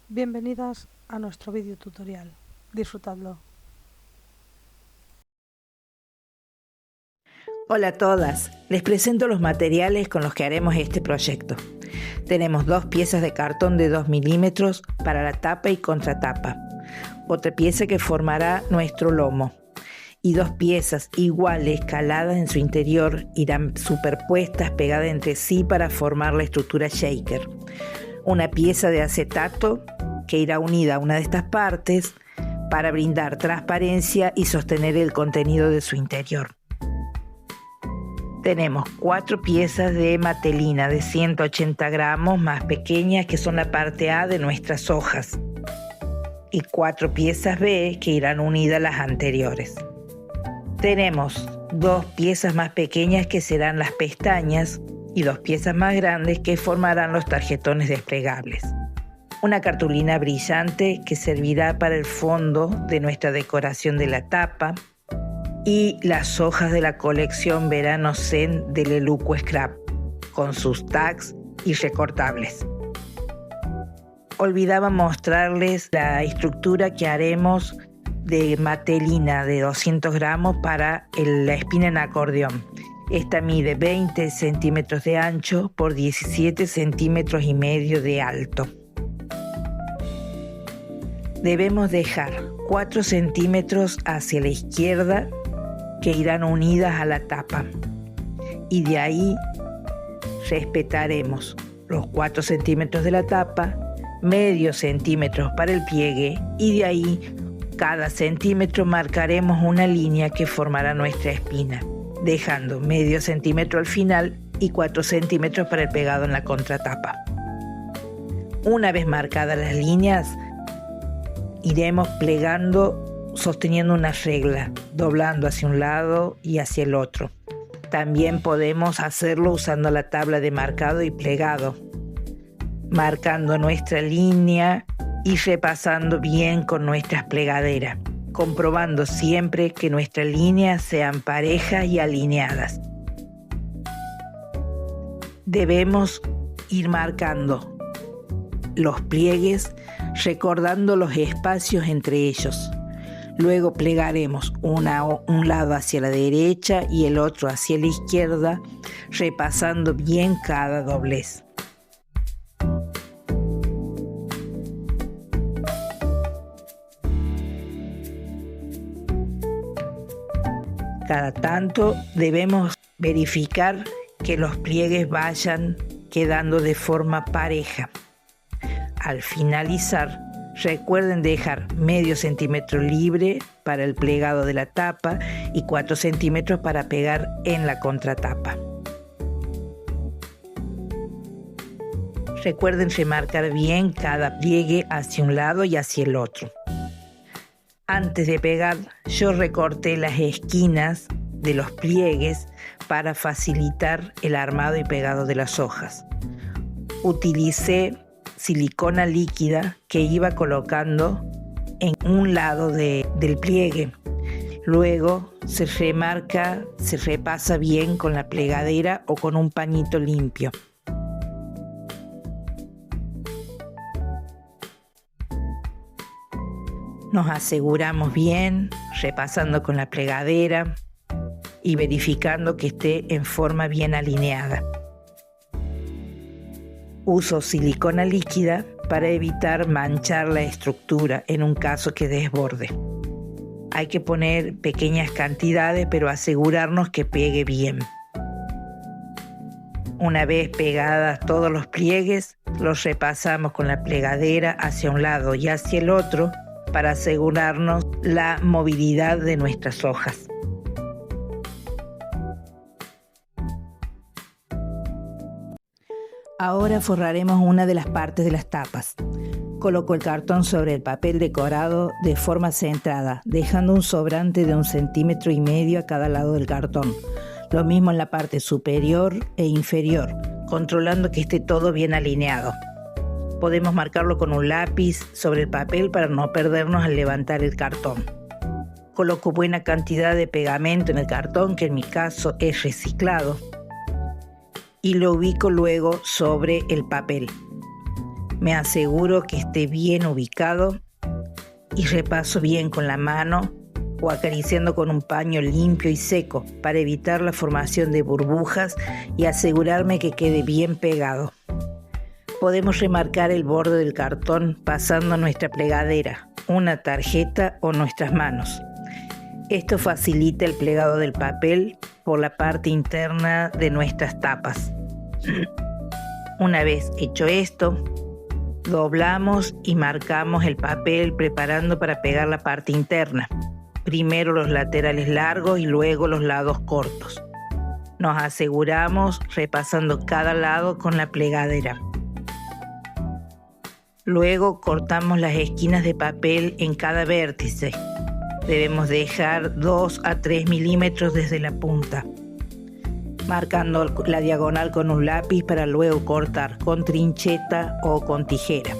Bienvenidas a nuestro vídeo tutorial. Disfrutadlo. Hola a todas, les presento los materiales con los que haremos este proyecto. Tenemos 2 piezas de cartón de 2 milímetros para la tapa y contratapa, otra pieza que formará nuestro lomo y 2 piezas iguales caladas en su interior irán superpuestas, pegadas entre sí para formar la estructura shaker. Una pieza de acetato que irá unida a una de estas partes para brindar transparencia y sostener el contenido de su interior. Tenemos 4 piezas de matelina de 180 gramos más pequeñas que son la parte A de nuestras hojas y 4 piezas B que irán unidas a las anteriores. Tenemos 2 piezas más pequeñas que serán las pestañas y 2 piezas más grandes que formarán los tarjetones desplegables. Una cartulina brillante que servirá para el fondo de nuestra decoración de la tapa y las hojas de la colección Verano Zen de Leluco Scrap con sus tags y recortables. Olvidaba mostrarles la estructura que haremos de matelina de 200 gramos para la espina en acordeón. Esta mide 20 centímetros de ancho por 17 centímetros y medio de alto. Debemos dejar 4 centímetros hacia la izquierda que irán unidas a la tapa y de ahí respetaremos los 4 centímetros de la tapa, medio centímetro para el pliegue y de ahí cada centímetro marcaremos una línea que formará nuestra espina, dejando medio centímetro al final y 4 centímetros para el pegado en la contratapa. Una vez marcadas las líneas, iremos plegando sosteniendo una regla, doblando hacia un lado y hacia el otro. También podemos hacerlo usando la tabla de marcado y plegado, marcando nuestra línea y repasando bien con nuestras plegaderas, comprobando siempre que nuestras líneas sean parejas y alineadas. Debemos ir marcando los pliegues, recordando los espacios entre ellos. Luego plegaremos un lado hacia la derecha y el otro hacia la izquierda, repasando bien cada doblez. Cada tanto debemos verificar que los pliegues vayan quedando de forma pareja. Al finalizar, recuerden dejar medio centímetro libre para el plegado de la tapa y 4 centímetros para pegar en la contratapa. Recuerden remarcar bien cada pliegue hacia un lado y hacia el otro. Antes de pegar, yo recorté las esquinas de los pliegues para facilitar el armado y pegado de las hojas. Utilicé silicona líquida que iba colocando en un lado del pliegue. Luego se remarca, se repasa bien con la plegadera o con un pañito limpio. Nos aseguramos bien, repasando con la plegadera y verificando que esté en forma bien alineada. Uso silicona líquida para evitar manchar la estructura en un caso que desborde. Hay que poner pequeñas cantidades, pero asegurarnos que pegue bien. Una vez pegadas todos los pliegues, los repasamos con la plegadera hacia un lado y hacia el otro para asegurarnos la movilidad de nuestras hojas. Ahora forraremos una de las partes de las tapas. Coloco el cartón sobre el papel decorado de forma centrada, dejando un sobrante de 1,5 centímetros a cada lado del cartón. Lo mismo en la parte superior e inferior, controlando que esté todo bien alineado. Podemos marcarlo con un lápiz sobre el papel para no perdernos al levantar el cartón. Coloco buena cantidad de pegamento en el cartón, que en mi caso es reciclado, y lo ubico luego sobre el papel. Me aseguro que esté bien ubicado y repaso bien con la mano o acariciando con un paño limpio y seco para evitar la formación de burbujas y asegurarme que quede bien pegado. Podemos remarcar el borde del cartón pasando nuestra plegadera, una tarjeta o nuestras manos. Esto facilita el plegado del papel por la parte interna de nuestras tapas. Una vez hecho esto, doblamos y marcamos el papel preparando para pegar la parte interna. Primero los laterales largos y luego los lados cortos. Nos aseguramos repasando cada lado con la plegadera. Luego cortamos las esquinas de papel en cada vértice. Debemos dejar 2 a 3 milímetros desde la punta, marcando la diagonal con un lápiz para luego cortar con trincheta o con tijera.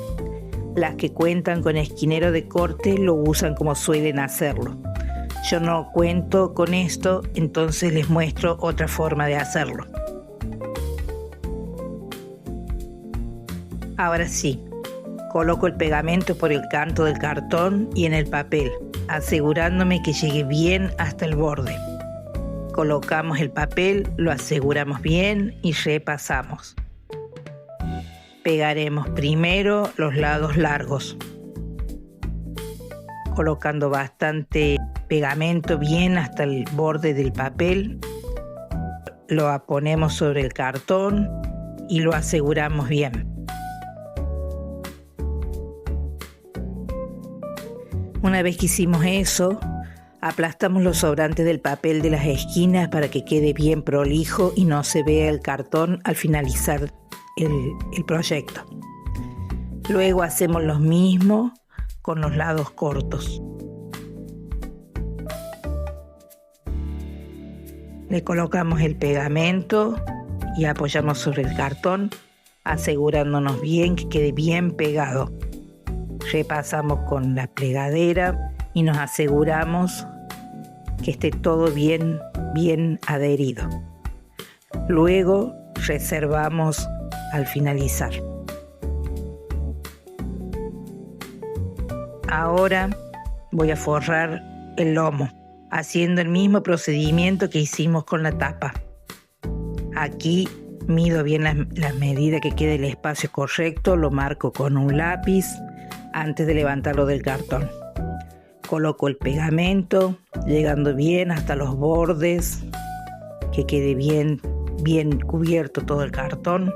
Las que cuentan con esquinero de corte lo usan como suelen hacerlo. Yo no cuento con esto, entonces les muestro otra forma de hacerlo. Ahora sí, coloco el pegamento por el canto del cartón y en el papel, asegurándome que llegue bien hasta el borde. Colocamos el papel, lo aseguramos bien y repasamos. Pegaremos primero los lados largos, colocando bastante pegamento bien hasta el borde del papel. Lo ponemos sobre el cartón y lo aseguramos bien. Una vez que hicimos eso, aplastamos los sobrantes del papel de las esquinas para que quede bien prolijo y no se vea el cartón al finalizar el proyecto. Luego hacemos lo mismo con los lados cortos. Le colocamos el pegamento y apoyamos sobre el cartón, asegurándonos bien que quede bien pegado. Repasamos con la plegadera y nos aseguramos que esté todo bien adherido. Luego reservamos al finalizar. Ahora voy a forrar el lomo, haciendo el mismo procedimiento que hicimos con la tapa. Aquí mido bien las medidas, que quede el espacio correcto, lo marco con un lápiz antes de levantarlo del cartón. Coloco el pegamento, llegando bien hasta los bordes, que quede bien cubierto todo el cartón,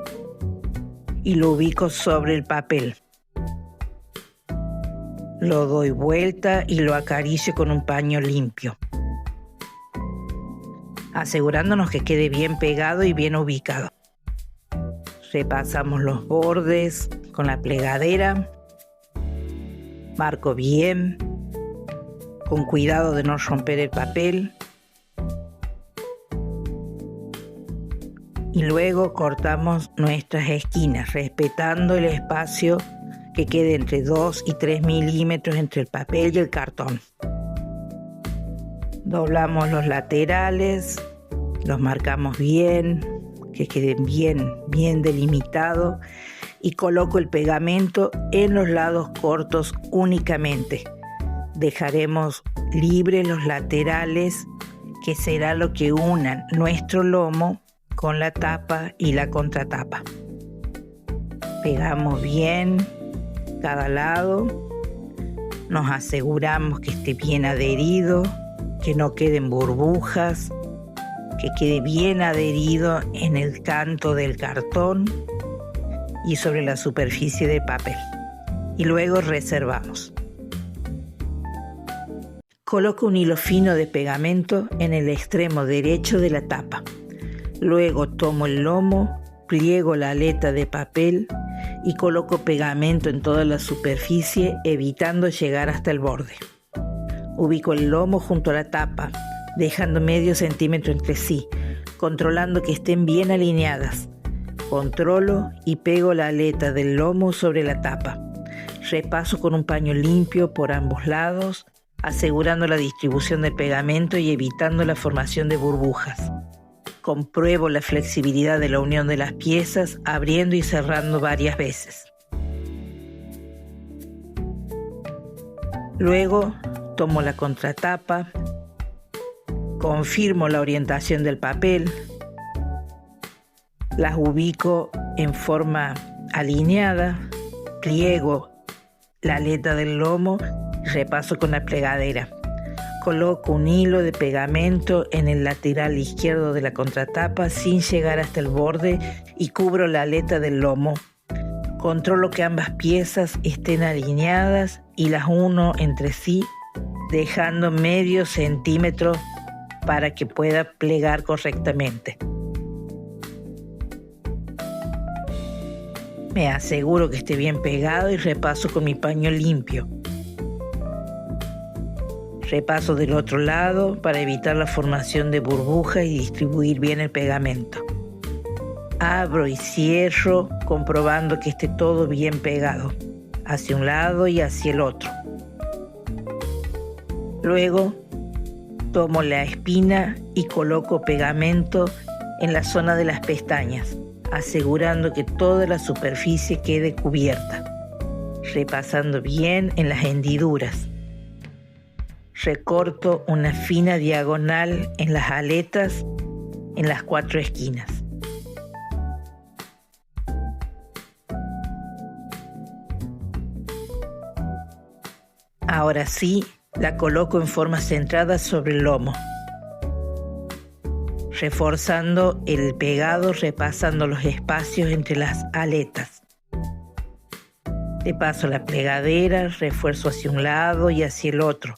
y lo ubico sobre el papel. Lo doy vuelta y lo acaricio con un paño limpio, asegurándonos que quede bien pegado y bien ubicado. Repasamos los bordes con la plegadera. Marco bien, con cuidado de no romper el papel. Y luego cortamos nuestras esquinas, respetando el espacio que quede entre 2 y 3 milímetros entre el papel y el cartón. Doblamos los laterales, los marcamos bien, que queden bien delimitados, y coloco el pegamento en los lados cortos únicamente. Dejaremos libres los laterales, que será lo que unan nuestro lomo con la tapa y la contratapa. Pegamos bien cada lado, nos aseguramos que esté bien adherido, que no queden burbujas, que quede bien adherido en el canto del cartón y sobre la superficie del papel. Y luego reservamos. Coloco un hilo fino de pegamento en el extremo derecho de la tapa. Luego tomo el lomo, pliego la aleta de papel y coloco pegamento en toda la superficie, evitando llegar hasta el borde. Ubico el lomo junto a la tapa, dejando medio centímetro entre sí, controlando que estén bien alineadas. Controlo y pego la aleta del lomo sobre la tapa. Repaso con un paño limpio por ambos lados, asegurando la distribución del pegamento y evitando la formación de burbujas. Compruebo la flexibilidad de la unión de las piezas, abriendo y cerrando varias veces. Luego tomo la contratapa, confirmo la orientación del papel, las ubico en forma alineada, pliego la aleta del lomo y repaso con la plegadera. Coloco un hilo de pegamento en el lateral izquierdo de la contratapa sin llegar hasta el borde y cubro la aleta del lomo. Controlo que ambas piezas estén alineadas y las uno entre sí, dejando medio centímetro para que pueda plegar correctamente. Me aseguro que esté bien pegado y repaso con mi paño limpio. Repaso del otro lado para evitar la formación de burbujas y distribuir bien el pegamento. Abro y cierro comprobando que esté todo bien pegado, hacia un lado y hacia el otro. Luego tomo la espina y coloco pegamento en la zona de las pestañas, asegurando que toda la superficie quede cubierta, repasando bien en las hendiduras. Recorto una fina diagonal en las aletas en las 4 esquinas. Ahora sí, la coloco en forma centrada sobre el lomo, reforzando el pegado, repasando los espacios entre las aletas. Le paso la plegadera, refuerzo hacia un lado y hacia el otro,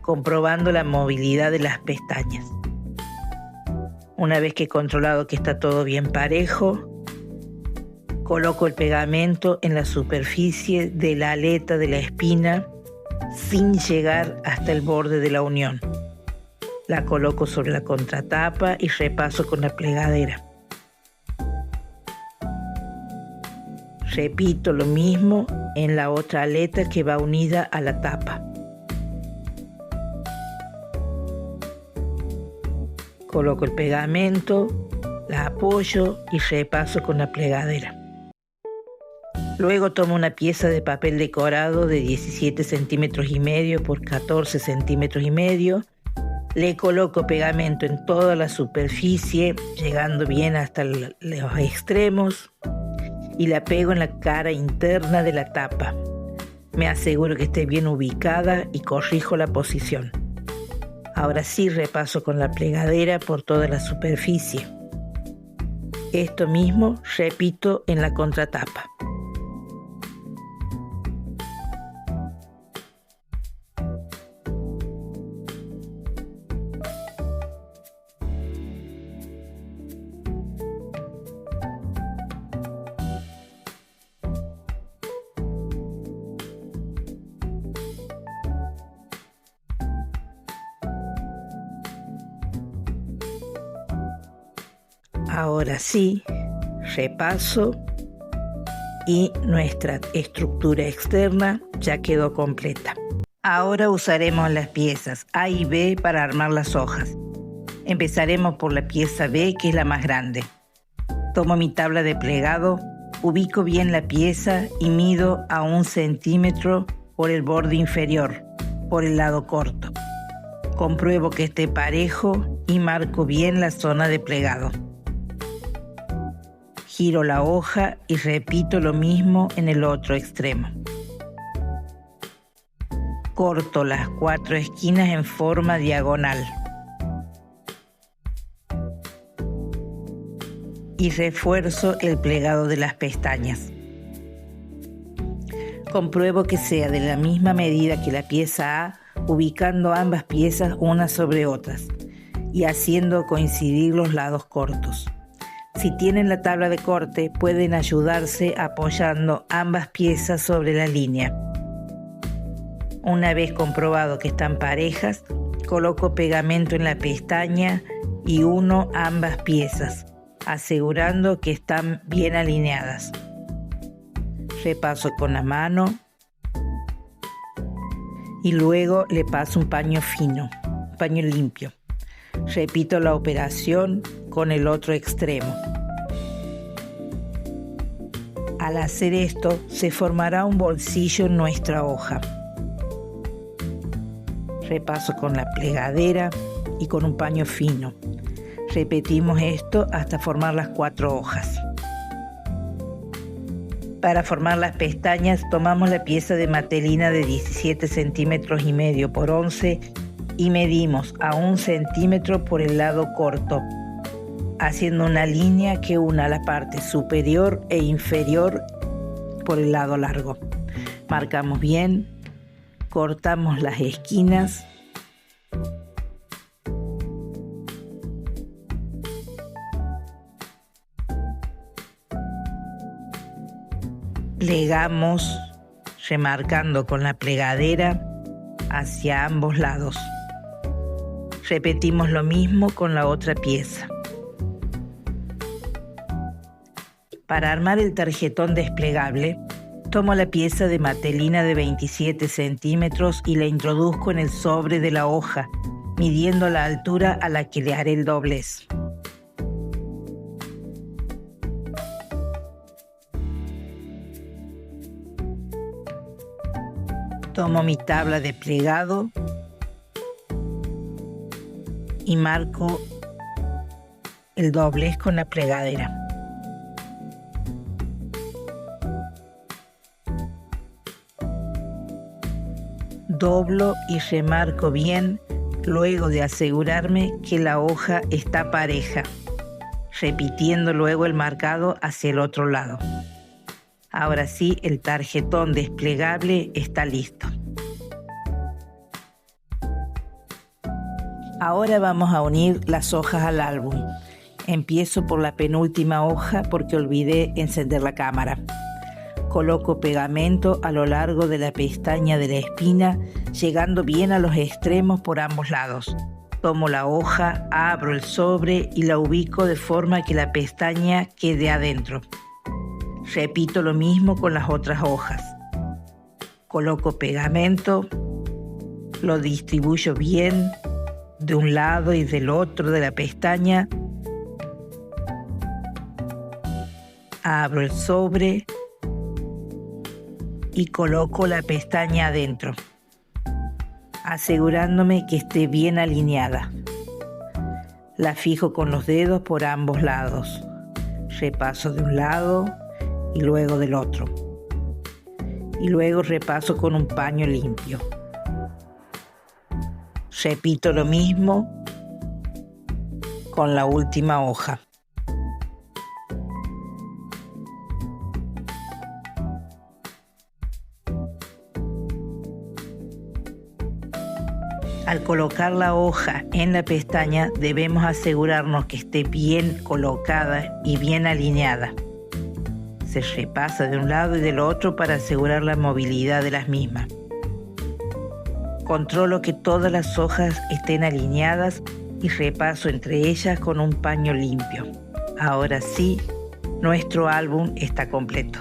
comprobando la movilidad de las pestañas. Una vez que he controlado que está todo bien parejo, coloco el pegamento en la superficie de la aleta de la espina sin llegar hasta el borde de la unión. La coloco sobre la contratapa y repaso con la plegadera. Repito lo mismo en la otra aleta que va unida a la tapa. Coloco el pegamento, la apoyo y repaso con la plegadera. Luego tomo una pieza de papel decorado de 17 centímetros y medio por 14 centímetros y medio. Le coloco pegamento en toda la superficie, llegando bien hasta los extremos, y la pego en la cara interna de la tapa. Me aseguro que esté bien ubicada y corrijo la posición. Ahora sí repaso con la plegadera por toda la superficie. Esto mismo repito en la contratapa. Ahora sí, repaso y nuestra estructura externa ya quedó completa. Ahora usaremos las piezas A y B para armar las hojas. Empezaremos por la pieza B, que es la más grande. Tomo mi tabla de plegado, ubico bien la pieza y mido a 1 centímetro por el borde inferior, por el lado corto. Compruebo que esté parejo y marco bien la zona de plegado. Giro la hoja y repito lo mismo en el otro extremo. Corto las 4 esquinas en forma diagonal. Y refuerzo el plegado de las pestañas. Compruebo que sea de la misma medida que la pieza A, ubicando ambas piezas unas sobre otras y haciendo coincidir los lados cortos. Si tienen la tabla de corte, pueden ayudarse apoyando ambas piezas sobre la línea. Una vez comprobado que están parejas, coloco pegamento en la pestaña y uno ambas piezas, asegurando que están bien alineadas. Repaso con la mano y luego le paso un paño fino, un paño limpio. Repito la operación con el otro extremo. Al hacer esto, se formará un bolsillo en nuestra hoja. Repaso con la plegadera y con un paño fino. Repetimos esto hasta formar las 4 hojas. Para formar las pestañas tomamos la pieza de matelina de 17 centímetros y medio por 11 y medimos a 1 centímetro por el lado corto, haciendo una línea que una la parte superior e inferior por el lado largo. Marcamos bien, cortamos las esquinas plegamos, remarcando con la plegadera hacia ambos lados. Repetimos lo mismo con la otra pieza. Para armar el tarjetón desplegable, tomo la pieza de matelina de 27 centímetros y la introduzco en el sobre de la hoja, midiendo la altura a la que le haré el doblez. Tomo mi tabla de plegado y marco el doblez con la plegadera. Doblo y remarco bien luego de asegurarme que la hoja está pareja, repitiendo luego el marcado hacia el otro lado. Ahora sí, el tarjetón desplegable está listo. Ahora vamos a unir las hojas al álbum. Empiezo por la penúltima hoja porque olvidé encender la cámara. Coloco pegamento a lo largo de la pestaña de la espina, llegando bien a los extremos por ambos lados. Tomo la hoja, abro el sobre y la ubico de forma que la pestaña quede adentro. Repito lo mismo con las otras hojas. Coloco pegamento, lo distribuyo bien de un lado y del otro de la pestaña. Abro el sobre y coloco la pestaña adentro, asegurándome que esté bien alineada. La fijo con los dedos por ambos lados. Repaso de un lado y luego del otro. Y luego repaso con un paño limpio. Repito lo mismo con la última hoja. Al colocar la hoja en la pestaña debemos asegurarnos que esté bien colocada y bien alineada. Se repasa de un lado y del otro para asegurar la movilidad de las mismas. Controlo que todas las hojas estén alineadas y repaso entre ellas con un paño limpio. Ahora sí, nuestro álbum está completo.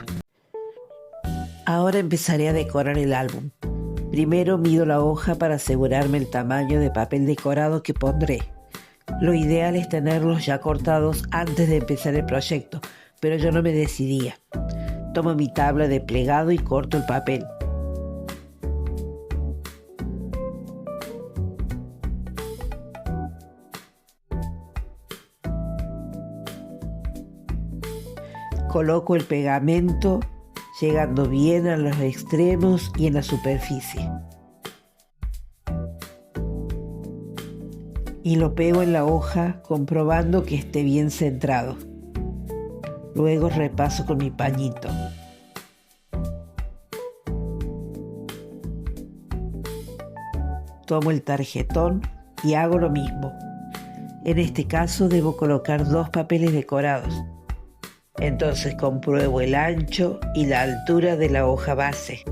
Ahora empezaré a decorar el álbum. Primero mido la hoja para asegurarme el tamaño de papel decorado que pondré. Lo ideal es tenerlos ya cortados antes de empezar el proyecto, pero yo no me decidía. Tomo mi tabla de plegado y corto el papel. Coloco el pegamento llegando bien a los extremos y en la superficie. Y lo pego en la hoja comprobando que esté bien centrado. Luego repaso con mi pañito. Tomo el tarjetón y hago lo mismo. En este caso debo colocar 2 papeles decorados. Entonces compruebo el ancho y la altura de la hoja base.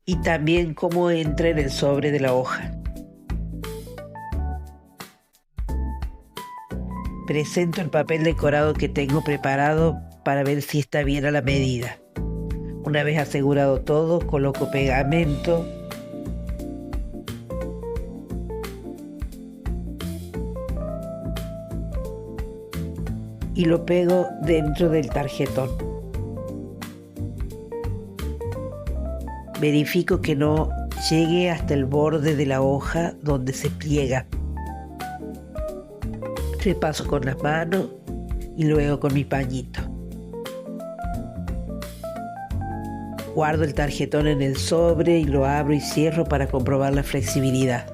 Y también cómo entra en el sobre de la hoja. Presento el papel decorado que tengo preparado para ver si está bien a la medida. Una vez asegurado todo, coloco pegamento y lo pego dentro del tarjetón. Verifico que no llegue hasta el borde de la hoja donde se pliega. Repaso con las manos y luego con mi pañito. Guardo el tarjetón en el sobre y lo abro y cierro para comprobar la flexibilidad.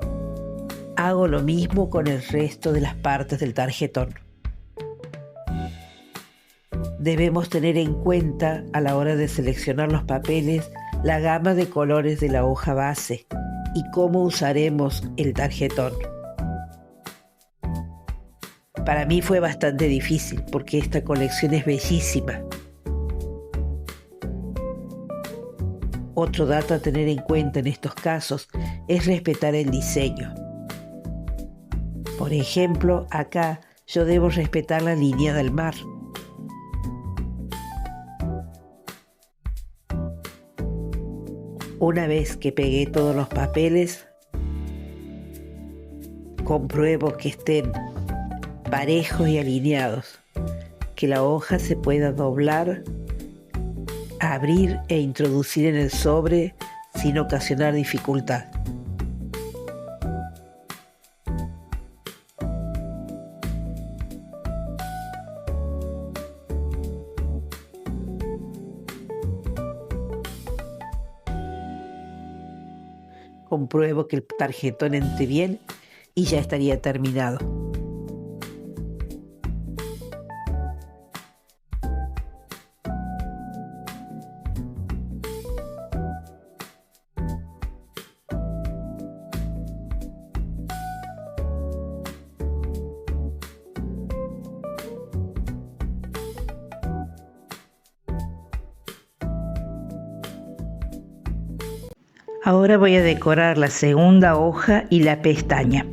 Hago lo mismo con el resto de las partes del tarjetón. Debemos tener en cuenta a la hora de seleccionar los papeles la gama de colores de la hoja base y cómo usaremos el tarjetón. Para mí fue bastante difícil porque esta colección es bellísima. Otro dato a tener en cuenta en estos casos es respetar el diseño. Por ejemplo, acá yo debo respetar la línea del mar. Una vez que pegué todos los papeles, compruebo que estén parejos y alineados, que la hoja se pueda doblar, abrir e introducir en el sobre sin ocasionar dificultad. Compruebo que el tarjetón entre bien y ya estaría terminado. Ahora voy a decorar la segunda hoja y la pestaña.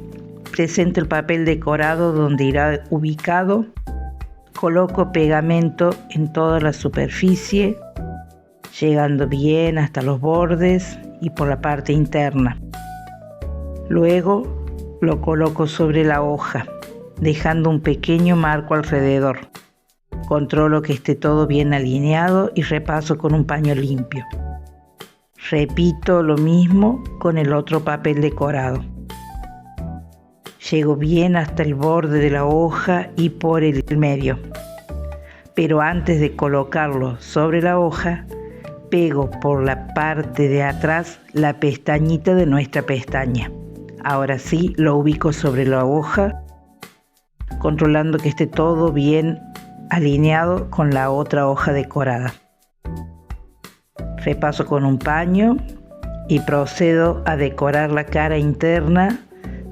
Presento el papel decorado donde irá ubicado. Coloco pegamento en toda la superficie, llegando bien hasta los bordes y por la parte interna. Luego lo coloco sobre la hoja, dejando un pequeño marco alrededor. Controlo que esté todo bien alineado y repaso con un paño limpio. Repito lo mismo con el otro papel decorado. Llego bien hasta el borde de la hoja y por el medio. Pero antes de colocarlo sobre la hoja, pego por la parte de atrás la pestañita de nuestra pestaña. Ahora sí lo ubico sobre la hoja, controlando que esté todo bien alineado con la otra hoja decorada. Repaso con un paño y procedo a decorar la cara interna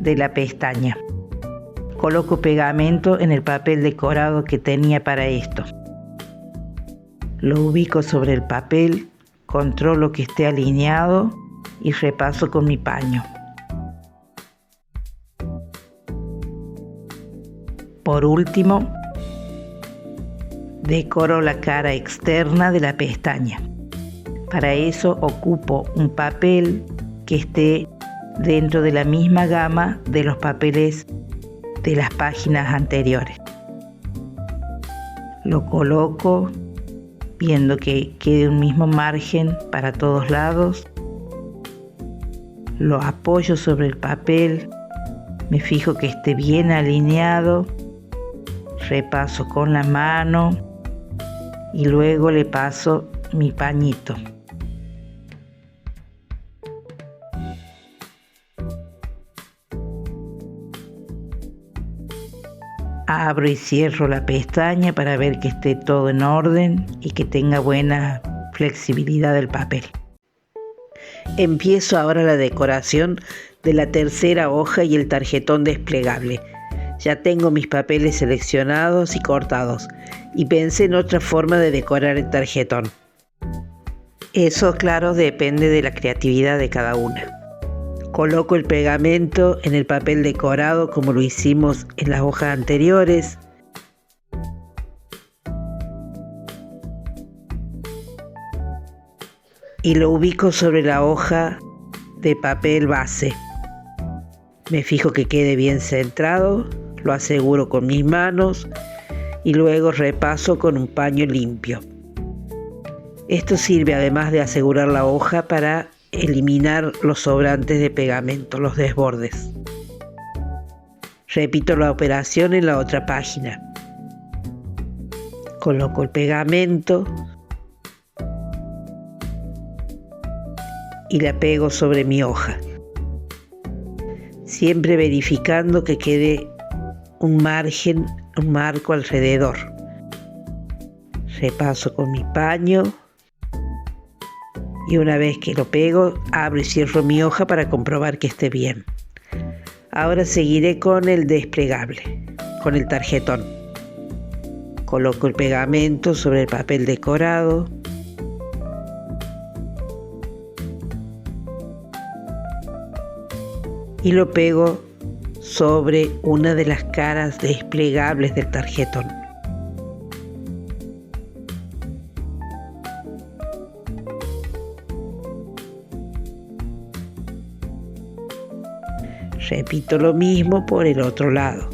de la pestaña. Coloco pegamento en el papel decorado que tenía para esto. Lo ubico sobre el papel, controlo que esté alineado y repaso con mi paño. Por último, decoro la cara externa de la pestaña. Para eso ocupo un papel que esté dentro de la misma gama de los papeles de las páginas anteriores. Lo coloco viendo que quede un mismo margen para todos lados. Lo apoyo sobre el papel, me fijo que esté bien alineado, repaso con la mano y luego le paso mi pañito. Abro y cierro la pestaña para ver que esté todo en orden y que tenga buena flexibilidad del papel. Empiezo ahora la decoración de la tercera hoja y el tarjetón desplegable. Ya tengo mis papeles seleccionados y cortados y pensé en otra forma de decorar el tarjetón. Eso, claro, depende de la creatividad de cada una. Coloco el pegamento en el papel decorado como lo hicimos en las hojas anteriores. Y lo ubico sobre la hoja de papel base. Me fijo que quede bien centrado, lo aseguro con mis manos y luego repaso con un paño limpio. Esto sirve además de asegurar la hoja para eliminar los sobrantes de pegamento, los desbordes. Repito la operación en la otra página. Coloco el pegamento y la pego sobre mi hoja, siempre verificando que quede un margen, un marco alrededor. Repaso con mi paño y una vez que lo pego, abro y cierro mi hoja para comprobar que esté bien. Ahora seguiré con el desplegable, con el tarjetón. Coloco el pegamento sobre el papel decorado. Y lo pego sobre una de las caras desplegables del tarjetón. Repito lo mismo por el otro lado.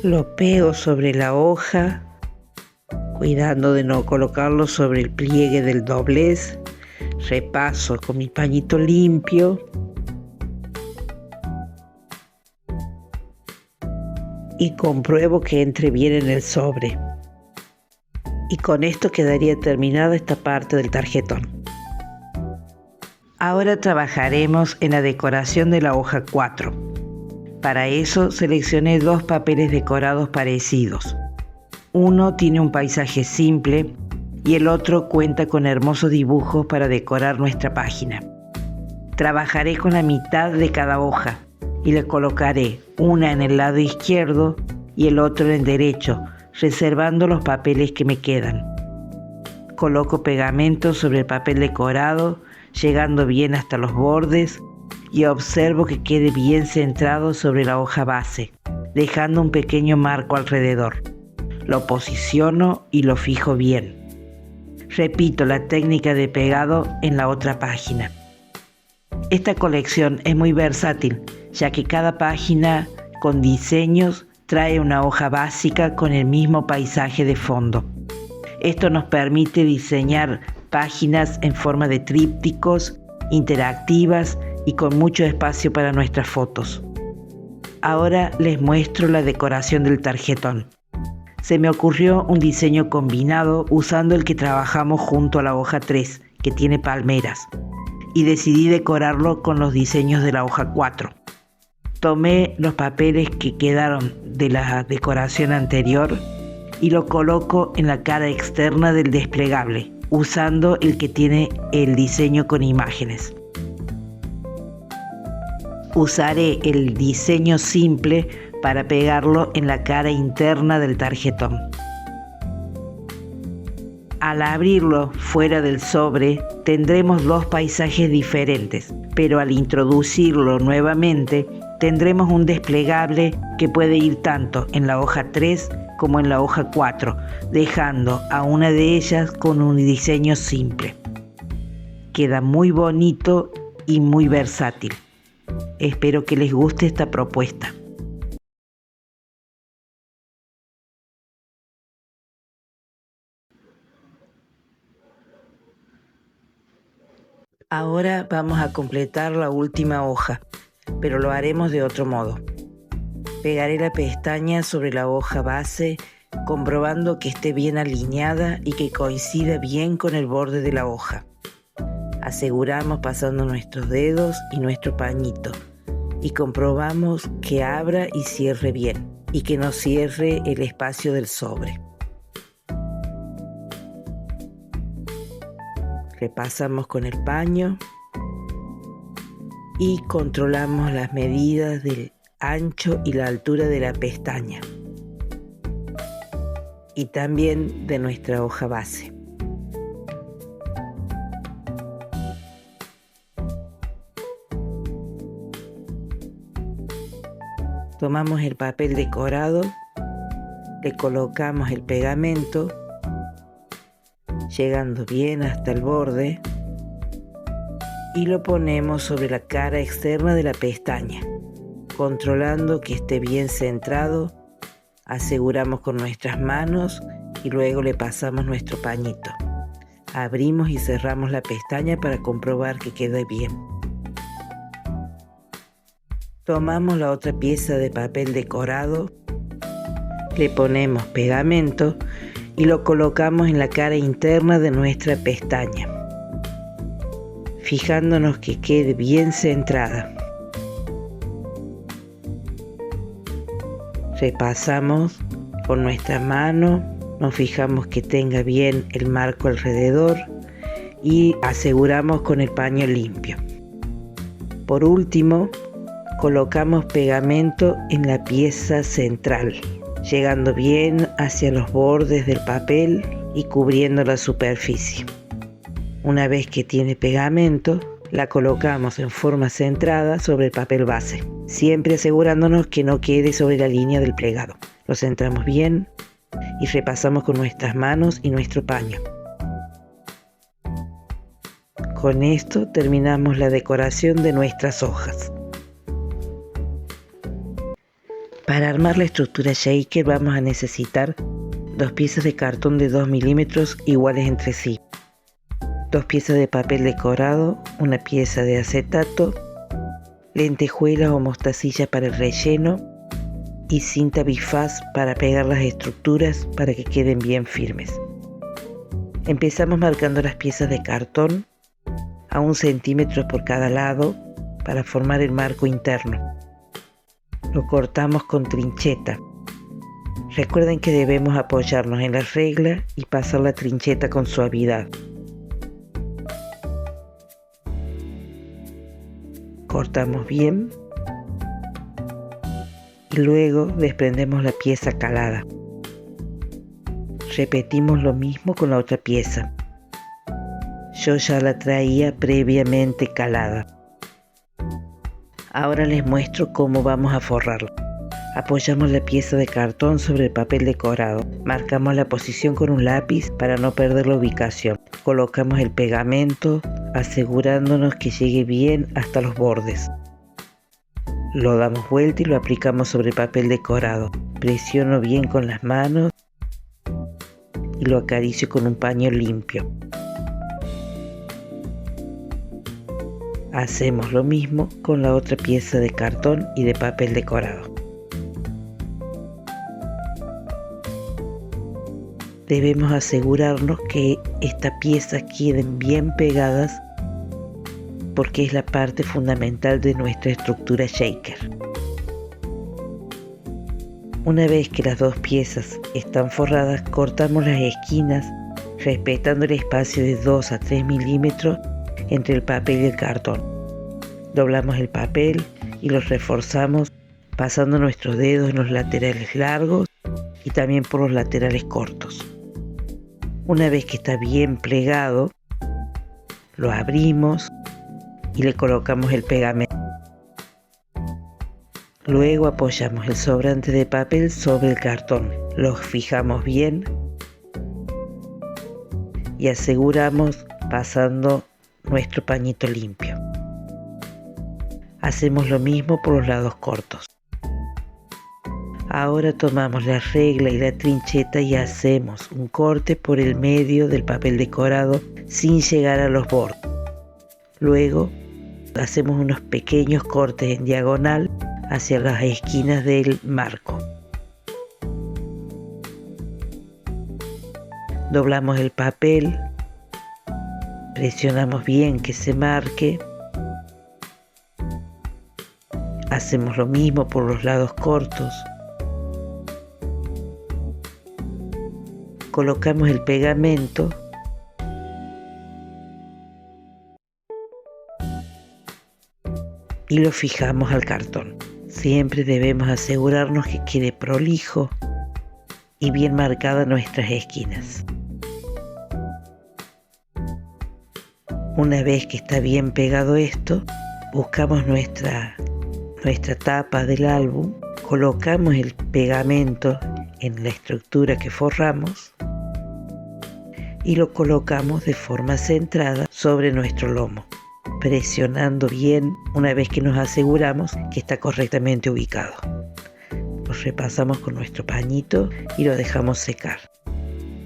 Lo pego sobre la hoja, cuidando de no colocarlo sobre el pliegue del doblez. Repaso con mi pañito limpio y compruebo que entre bien en el sobre. Y con esto quedaría terminada esta parte del tarjetón. Ahora trabajaremos en la decoración de la hoja 4. Para eso seleccioné 2 papeles decorados parecidos. Uno tiene un paisaje simple y el otro cuenta con hermosos dibujos para decorar nuestra página. Trabajaré con la mitad de cada hoja y le colocaré una en el lado izquierdo y el otro en el derecho, reservando los papeles que me quedan. Coloco pegamento sobre el papel decorado, llegando bien hasta los bordes, y observo que quede bien centrado sobre la hoja base, dejando un pequeño marco alrededor. Lo posiciono y lo fijo bien. Repito la técnica de pegado en la otra página. Esta colección es muy versátil, ya que cada página con diseños trae una hoja básica con el mismo paisaje de fondo. Esto nos permite diseñar páginas en forma de trípticos, interactivas y con mucho espacio para nuestras fotos. Ahora les muestro la decoración del tarjetón. Se me ocurrió un diseño combinado usando el que trabajamos junto a la hoja 3, que tiene palmeras, y decidí decorarlo con los diseños de la hoja 4. Tomé los papeles que quedaron de la decoración anterior y lo coloco en la cara externa del desplegable, usando el que tiene el diseño con imágenes. Usaré el diseño simple para pegarlo en la cara interna del tarjetón. Al abrirlo fuera del sobre, tendremos 2 paisajes diferentes, pero al introducirlo nuevamente, tendremos un desplegable que puede ir tanto en la hoja 3 como en la hoja 4, dejando a una de ellas con un diseño simple. Queda muy bonito y muy versátil. Espero que les guste esta propuesta. Ahora vamos a completar la última hoja, pero lo haremos de otro modo. Pegaré la pestaña sobre la hoja base, comprobando que esté bien alineada y que coincida bien con el borde de la hoja. Aseguramos pasando nuestros dedos y nuestro pañito y comprobamos que abra y cierre bien y que no cierre el espacio del sobre. Repasamos con el paño y controlamos las medidas del ancho y la altura de la pestaña y también de nuestra hoja base. Tomamos el papel decorado Le colocamos el pegamento, llegando bien hasta el borde, y lo ponemos sobre la cara externa de la pestaña, controlando que esté bien centrado. Aseguramos con nuestras manos y luego le pasamos nuestro pañito. Abrimos y cerramos la pestaña para comprobar que quede bien. Tomamos la otra pieza de papel decorado, le ponemos pegamento y lo colocamos en la cara interna de nuestra pestaña, fijándonos que quede bien centrada. Repasamos con nuestra mano, nos fijamos que tenga bien el marco alrededor y aseguramos con el paño limpio. Por último, colocamos pegamento en la pieza central, llegando bien hacia los bordes del papel y cubriendo la superficie. Una vez que tiene pegamento, la colocamos en forma centrada sobre el papel base, siempre asegurándonos que no quede sobre la línea del plegado. Lo centramos bien y repasamos con nuestras manos y nuestro paño. Con esto terminamos la decoración de nuestras hojas. Para armar la estructura shaker vamos a necesitar 2 piezas de cartón de 2 milímetros iguales entre sí, 2 piezas de papel decorado, una pieza de acetato, lentejuelas o mostacilla para el relleno y cinta bifaz para pegar las estructuras para que queden bien firmes. Empezamos marcando las piezas de cartón a 1 centímetro por cada lado para formar el marco interno. Lo cortamos con trincheta. Recuerden que debemos apoyarnos en la regla y pasar la trincheta con suavidad. Cortamos bien y luego desprendemos la pieza calada. Repetimos lo mismo con la otra pieza. Yo ya la traía previamente calada. Ahora les muestro cómo vamos a forrarlo. Apoyamos la pieza de cartón sobre el papel decorado. Marcamos la posición con un lápiz para no perder la ubicación. Colocamos el pegamento asegurándonos que llegue bien hasta los bordes. Lo damos vuelta y lo aplicamos sobre el papel decorado. Presiono bien con las manos y lo acaricio con un paño limpio. Hacemos lo mismo con la otra pieza de cartón y de papel decorado. Debemos asegurarnos que estas piezas queden bien pegadas porque es la parte fundamental de nuestra estructura shaker. Una vez que las 2 piezas están forradas, cortamos las esquinas respetando el espacio de 2 a 3 milímetros entre el papel y el cartón. Doblamos el papel y lo reforzamos pasando nuestros dedos en los laterales largos y también por los laterales cortos. Una vez que está bien plegado, lo abrimos y le colocamos el pegamento. Luego apoyamos el sobrante de papel sobre el cartón, lo fijamos bien y aseguramos pasando nuestro pañito limpio. Hacemos lo mismo por los lados cortos. Ahora tomamos la regla y la trincheta y hacemos un corte por el medio del papel decorado sin llegar a los bordes. Luego hacemos unos pequeños cortes en diagonal hacia las esquinas del marco. Doblamos el papel, presionamos bien que se marque. Hacemos lo mismo por los lados cortos. Colocamos el pegamento y lo fijamos al cartón. Siempre debemos asegurarnos que quede prolijo y bien marcadas nuestras esquinas. Una vez que está bien pegado esto, buscamos nuestra tapa del álbum, colocamos el pegamento en la estructura que forramos y lo colocamos de forma centrada sobre nuestro lomo, presionando bien una vez que nos aseguramos que está correctamente ubicado. Lo repasamos con nuestro pañito y lo dejamos secar.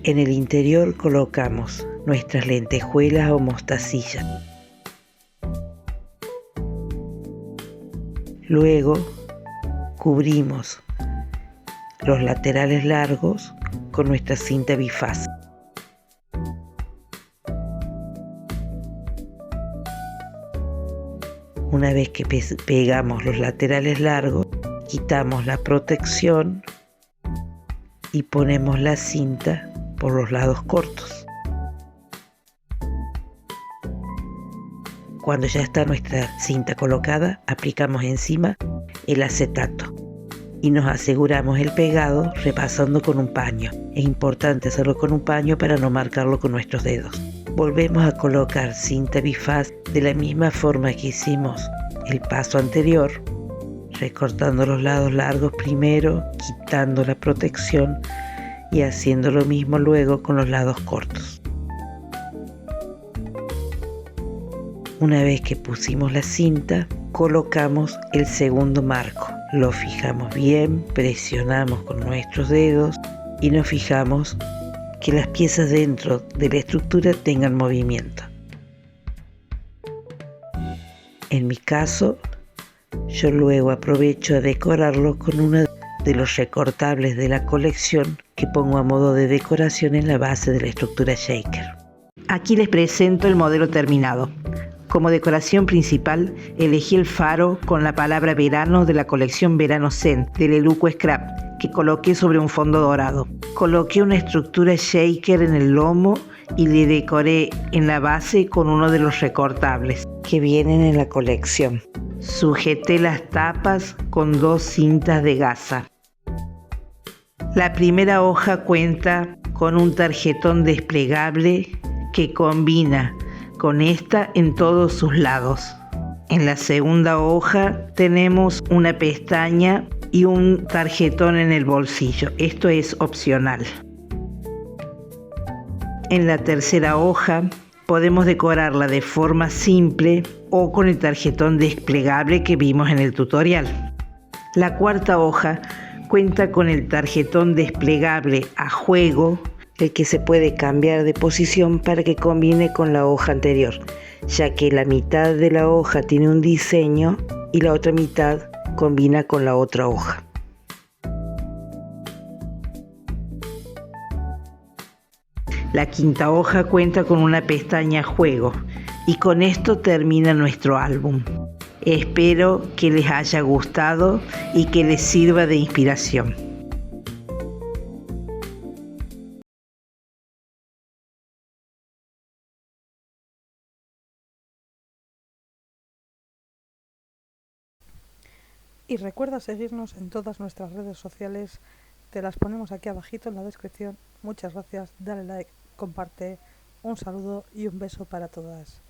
En el interior colocamos nuestras lentejuelas o mostacillas. Luego cubrimos los laterales largos con nuestra cinta bifaz. Una vez que pegamos los laterales largos, quitamos la protección y ponemos la cinta por los lados cortos. Cuando ya está nuestra cinta colocada, aplicamos encima el acetato y nos aseguramos el pegado repasando con un paño. Es importante hacerlo con un paño para no marcarlo con nuestros dedos. Volvemos a colocar cinta bifaz de la misma forma que hicimos el paso anterior, recortando los lados largos primero, quitando la protección y haciendo lo mismo luego con los lados cortos. Una vez que pusimos la cinta, colocamos el segundo marco. Lo fijamos bien, presionamos con nuestros dedos y nos fijamos que las piezas dentro de la estructura tengan movimiento. En mi caso, yo luego aprovecho a decorarlo con uno de los recortables de la colección que pongo a modo de decoración en la base de la estructura shaker. Aquí les presento el modelo terminado. Como decoración principal, elegí el faro con la palabra verano de la colección Verano Zen de Leluco Scrap, que coloqué sobre un fondo dorado. Coloqué una estructura shaker en el lomo y le decoré en la base con uno de los recortables que vienen en la colección. Sujeté las tapas con 2 cintas de gasa. La primera hoja cuenta con un tarjetón desplegable que combina con esta en todos sus lados. En la segunda hoja tenemos una pestaña y un tarjetón en el bolsillo. Esto es opcional. En la tercera hoja podemos decorarla de forma simple o con el tarjetón desplegable que vimos en el tutorial. La cuarta hoja cuenta con el tarjetón desplegable a juego, el que se puede cambiar de posición para que combine con la hoja anterior, ya que la mitad de la hoja tiene un diseño y la otra mitad combina con la otra hoja. La quinta hoja cuenta con una pestaña juego y con esto termina nuestro álbum. Espero que les haya gustado y que les sirva de inspiración. Y recuerda seguirnos en todas nuestras redes sociales, te las ponemos aquí abajito en la descripción. Muchas gracias, dale like, comparte, un saludo y un beso para todas.